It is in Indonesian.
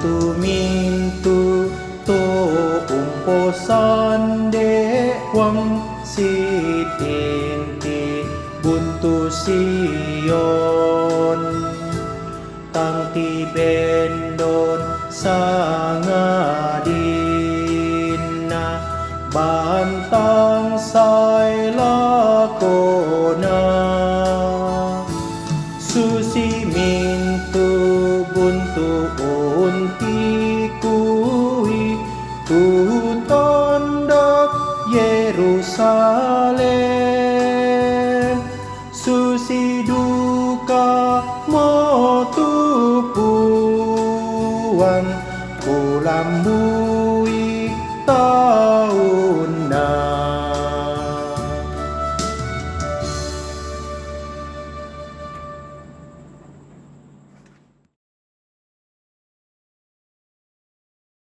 tu mintu to umpo sande wang sitinti buntu Sion tang ti bendon sangadina bantang sai lakona susi mintu buntu unti kui tu tondok Yerusalem susi duka motupuan kulambui tau